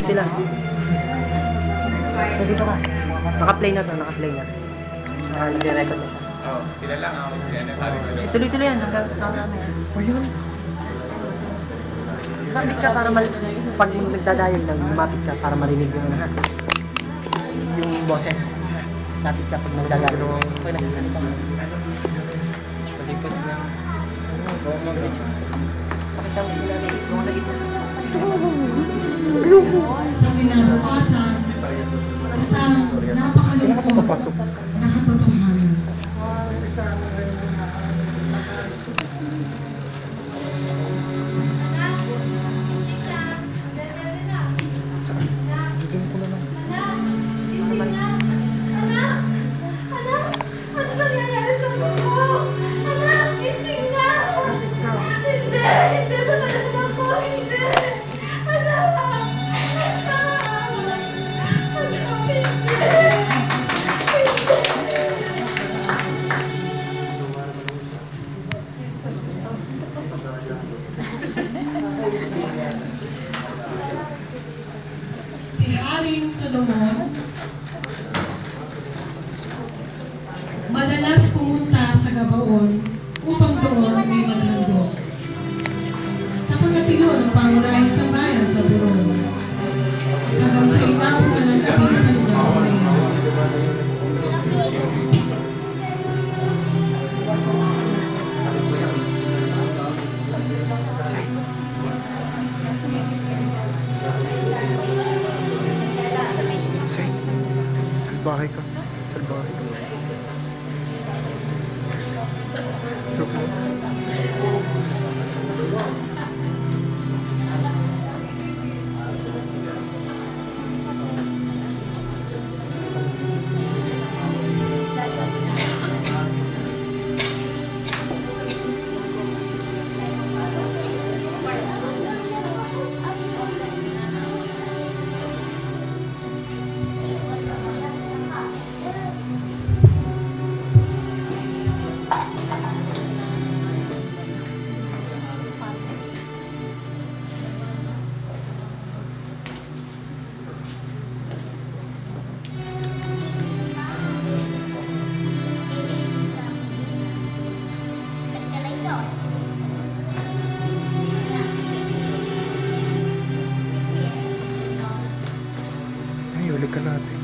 sila. Dito ka. Naka-play na to, naka-play na. Naka-record na siya. Oo, sila lang ako. Tuloy-tuloy yan. O yun. Lapit ka para pag nagdadial lang, lumapit siya para marinig yung ano ha. Yung boses. Lapit ka pag nagdadial. Pag nagsasalita mo. Pag-request lang. Pakita mo sila na ito. Sa gitna. Sa kinabukasan, isang napakalungkot na katotohanan. Si Haring Solomon madalas pumunta sa Gabaon upang doon ay maghandog sa pangatilo ng pangunahing sambayan sa Buron at hanggang sa inabot na ng gabi sa lugar na iyon. Salbahe ka. Salbahe ka. Joke mo. Ay, ulit ka natin.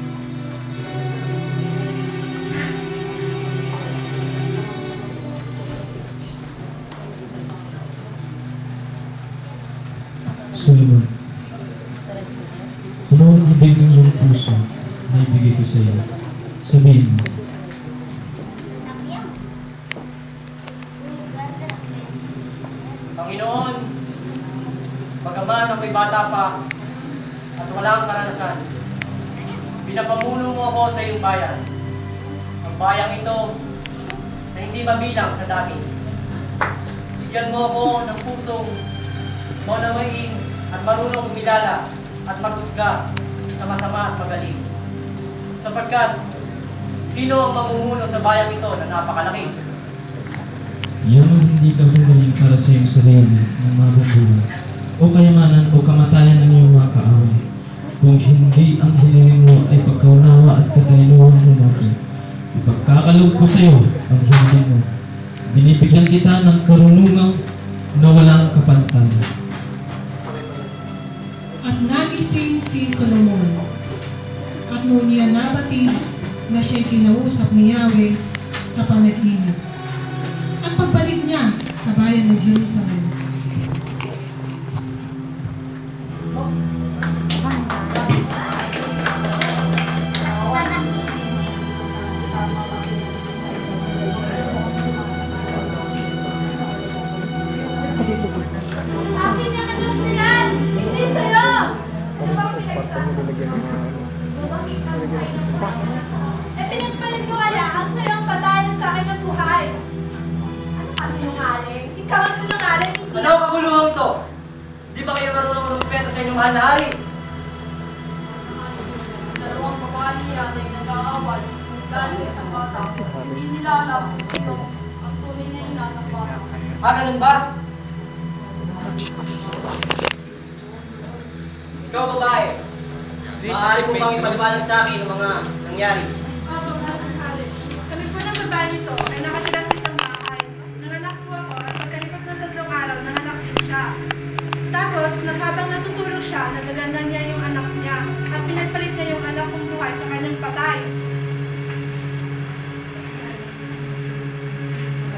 Solomon, ano ang ibig ng iyong puso na ibigay ko sa iyo? Sabihin mo. Panginoon, bagaman ako'y bata pa at walang karanasan, pinapamuno mo ako sa iyong bayan. Ang bayang ito na hindi mabilang sa dami. Bigyan mo ako ng pusong maunawain at marunong umilala at maghusga sa masama at magaling. Sapagkat, sino ang mamumuno sa bayang ito na napakalaki? Yaman hindi ka humiling para sa iyong sarili ng mabubuhay o kayamanan o kamatayan ng iyong mga kaaway. Kung hindi ang hiniling mo ay pagkaunawa at katalinuhan mo natin, ipagkakaloob ko sa iyo ang hiniling mo. Binibigyan kita ng karunungan na walang kapantay. At nagising si Solomon at noon niya nabatid na siya'y kinausap ni Yahweh sa panaginip. At pagbalik niya sa bayan ng Jerusalem, Akin yung anak na yan! Hindi sa'yo! Ano ba eh, pinagpalit ko kaya ang sa'yong padayan sa akin ng buhay. Ano kasi yung aling? Ikaw ang sinungaling, hindi Ano ang kaguluhan ito? Di ba kayo marunong magrespeto sa inyong mahal na hari? Dalawang babae niya ay nag-aaway dahil sa isang bata. Hindi nila alam kung sino ang tunay na ina ng bata. Ganun ba? Ikaw babae, Maaari ko bang ipaliwanag sa akin ang mga nangyari? Opo, Madam Hari. Kami po ng babae nito ay nakatira sa isang bahay. Nanganak po ako at pagkalipas ng 3 araw, nanganak din siya. Tapos, habang natutulog siya, nagaganda niya yung anak niya at pinagpalit niya yung anak kong buhay sa kanyang patay.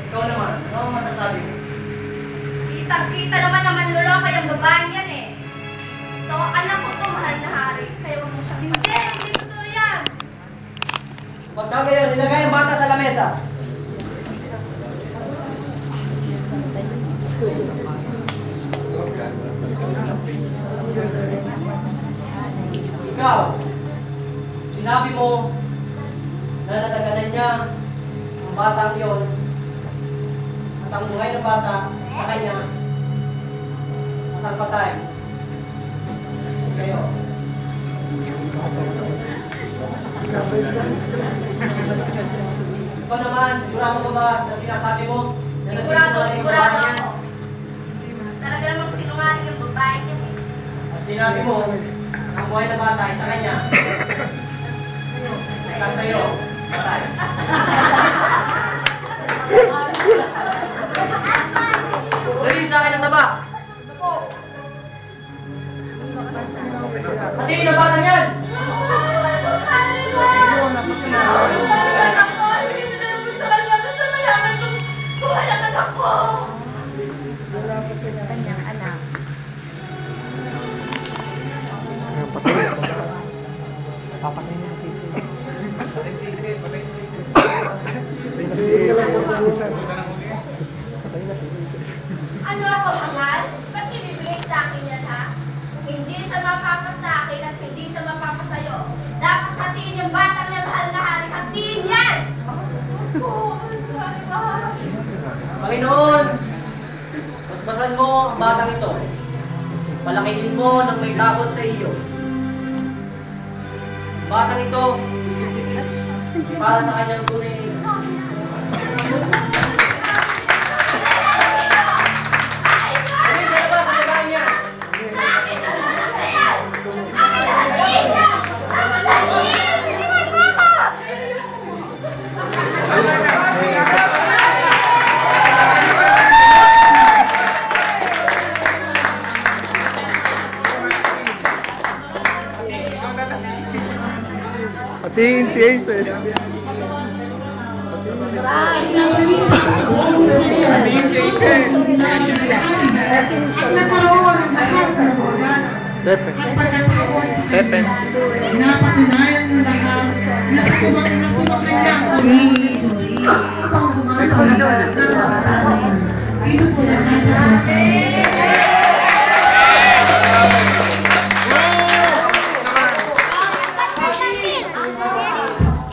Ikaw naman, ano ang masasabi mo? Kitang-kita naman na manloloko yung babaeng yan eh. Ito, anak ko to, mahal na hari. Kaya huwag mo siyang Hindi totoo yan! Pagka ngayon, nilagay ang bata sa lamesa. Ikaw, sinabi mo na nataganan niya ang batang yon at ang buhay ng bata sa kanya at ang patay. Kayo. Ikaw naman, sigurado mo ba sa sinasabi mo? Na Sigurado nagsisinungaling ang babae ako. yan? Talaga namang sinungaling yung babae yan eh. At sinabi mo, ang buhay ng bata ay sa kanya. At sa'yo, patay. Sabihin sa akin ang taba. Ito po. Patingin ang bata niyan! Papatay niya kasi. Ano ako, hangal? Ba't ibibigay sa akin yan, ha? Hindi siya mapapasakin at hindi siya mapapasayo. Dapat hatiin yung batang niya, mahal na hari. Hatiin yan! Sorry, mahal. Panginoon, basbasan mo ang batang ito. Palakihin mo ng may takot sa iyo. Batang ito, para sa kanyang tunay na ina. Sabihin sa labas ang babae niya. Patingin si Ace eh. Pinabalita sa buong Israel at nagkaroon ng lahat ng mga Pepe. at pagkatapos sa kanya. Napatunayan ng lahat na sa sumakanya ang pag-iis upang humanaw ng mga Inutulan natin ang Israel.